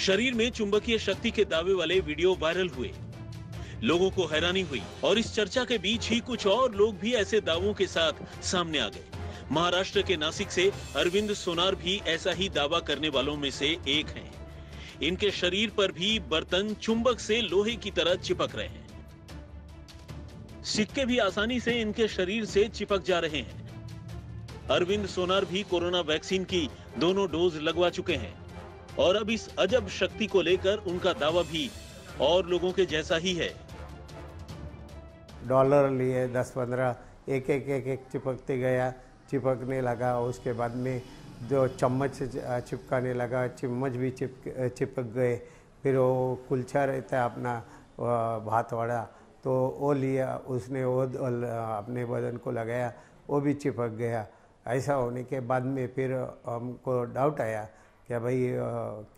शरीर में चुंबकीय शक्ति के दावे वाले वीडियो वायरल हुए। लोगों को हैरानी हुई और इस चर्चा के बीच ही कुछ और लोग भी ऐसे दावों के साथ सामने आ गए। महाराष्ट्र के नासिक से अरविंद सोनार भी ऐसा ही दावा करने वालों में से एक हैं। इनके शरीर पर भी बर्तन चुंबक से लोहे की तरह चिपक रहे हैं। सिक्के भी आसानी से इनके शरीर से चिपक जा रहे हैं। अरविंद सोनार भी कोरोना वैक्सीन की दोनों डोज लगवा चुके हैं और अब इस अजब शक्ति को लेकर उनका दावा भी और लोगों के जैसा ही है। डॉलर लिए 10-15 एक चिपकते गया, चिपकने लगा। उसके बाद में जो चम्मच चिपकाने लगा, चम्मच भी चिपक गए। फिर वो कुलचा रहता है अपना भात वाला, तो वो लिया उसने, वो अपने बदन को लगाया, वो भी चिपक गया। ऐसा होने के बाद में फिर हमको डाउट आया कि भाई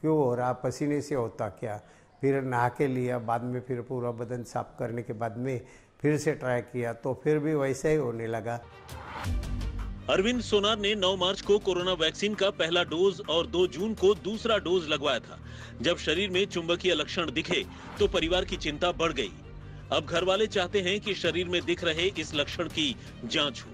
क्यों हो रहा, पसीने से होता क्या। फिर नहा के लिया, बाद में फिर पूरा बदन साफ करने के बाद में फिर से ट्राई किया तो फिर भी वैसा ही होने लगा। अरविंद सोनार ने 9 मार्च को कोरोना वैक्सीन का पहला डोज और 2 जून को दूसरा डोज लगवाया था। जब शरीर में चुंबकीय लक्षण दिखे तो परिवार की चिंता बढ़ गई। अब घर वाले चाहते हैं कि शरीर में दिख रहे इस लक्षण की जांच हो।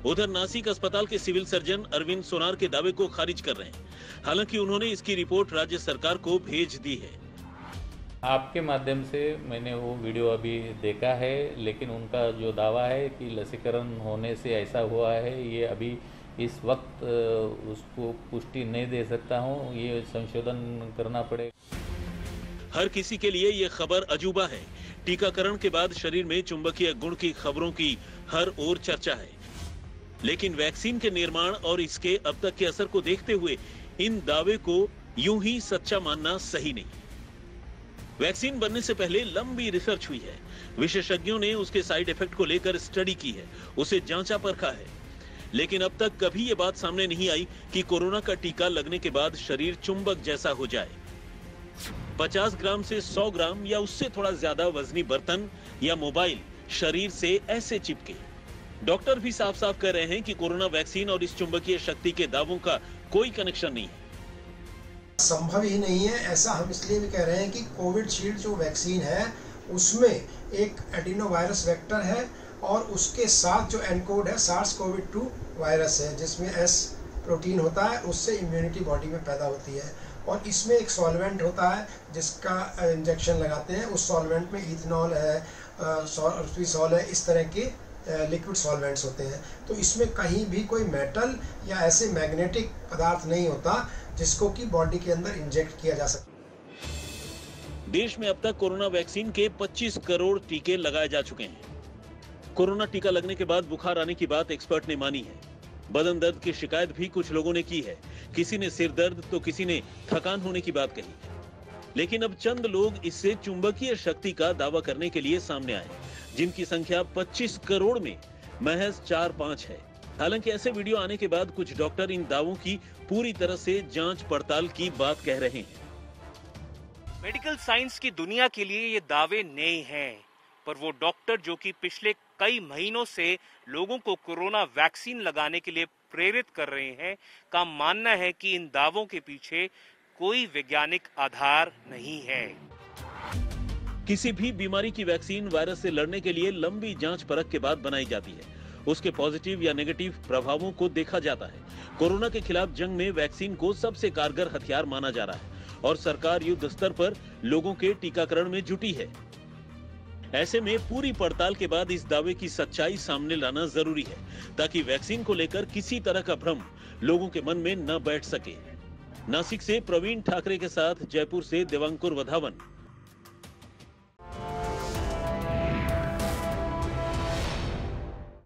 उधर नासिक अस्पताल के सिविल सर्जन अरविंद सोनार के दावे को खारिज कर रहे हैं। हालांकि उन्होंने इसकी रिपोर्ट राज्य सरकार को भेज दी है। आपके माध्यम से मैंने वो वीडियो अभी देखा है, लेकिन उनका जो दावा है कि लसीकरण होने से ऐसा हुआ है, ये अभी इस वक्त उसको पुष्टि नहीं दे सकता हूँ। ये संशोधन करना पड़ेगा। हर किसी के लिए ये खबर अजूबा है। टीकाकरण के बाद शरीर में चुंबकीय गुण की खबरों की हर ओर चर्चा है, लेकिन वैक्सीन के निर्माण और इसके अब तक के असर को देखते हुए इन दावे को यूं ही सच्चा मानना सही नहीं। वैक्सीन बनने से पहले लंबी रिसर्च हुई है। विशेषज्ञों ने उसके साइड इफेक्ट को लेकर स्टडी की है, उसे जांचा परखा है, लेकिन अब तक कभी ये बात सामने नहीं आई कि कोरोना का टीका लगने के बाद शरीर चुंबक जैसा हो जाए। 50 ग्राम से 100 ग्राम या उससे थोड़ा ज्यादा वजनी बर्तन या मोबाइल शरीर से ऐसे चिपके। डॉक्टर भी साफ साफ कह रहे हैं कि कोरोना वैक्सीन और इस चुंबकीय शक्ति के दावों का कोई कनेक्शन नहीं है। संभव ही नहीं है। ऐसा हम इसलिए भी कह रहे हैं कि कोविशील्ड जो वैक्सीन है उसमें एक एडिनोवायरस वेक्टर है और उसके साथ जो एनकोड है SARS-CoV-2 वायरस है, जिसमें S प्रोटीन होता है, उससे इम्यूनिटी बॉडी में पैदा होती है। और इसमें एक सॉल्वेंट होता है जिसका इंजेक्शन लगाते हैं। उस सॉल्वेंट में इथेनॉल है, सॉल है, इस तरह के लिक्विड सॉल्वेंट्स होते हैं। तो इसमें कहीं भी कोई मेटल या ऐसे मैग्नेटिक पदार्थ नहीं होता जिसको कि बॉडी के अंदर इंजेक्ट किया जा सके। देश में अब तक कोरोना वैक्सीन के 25 करोड़ टीके लगाए जा चुके हैं। कोरोना टीका लगने के बाद बुखार आने की बात एक्सपर्ट ने मानी है। बदन दर्द की शिकायत भी कुछ लोगों ने की है। किसी ने सिर दर्द तो किसी ने थकान होने की बात कही। लेकिन अब चंद लोग इससे चुंबकीय शक्ति का दावा करने के लिए सामने आए, जिनकी संख्या 25 करोड़ में महज 4-5 है। हालांकि ऐसे वीडियो आने के बाद कुछ डॉक्टर इन दावों की पूरी तरह से जांच पड़ताल की बात कह रहे हैं। मेडिकल साइंस की दुनिया के लिए ये दावे नए हैं, पर वो डॉक्टर जो कि पिछले कई महीनों से लोगों को कोरोना वैक्सीन लगाने के लिए प्रेरित कर रहे हैं, का मानना है कि इन दावों के पीछे कोई वैज्ञानिक आधार नहीं है। किसी भी बीमारी की वैक्सीन वायरस से लड़ने के लिए लंबी जांच परख के बाद बनाई जाती है। उसके पॉजिटिव या नेगेटिव प्रभावों को देखा जाता है। कोरोना के खिलाफ जंग में वैक्सीन को सबसे कारगर हथियार माना जा रहा है और सरकार युद्ध स्तर पर लोगों के टीकाकरण में जुटी है। ऐसे में पूरी पड़ताल के बाद इस दावे की सच्चाई सामने लाना जरूरी है, ताकि वैक्सीन को लेकर किसी तरह का भ्रम लोगों के मन में न बैठ सके। नासिक से प्रवीण ठाकरे के साथ जयपुर से देवांकुर वधावन।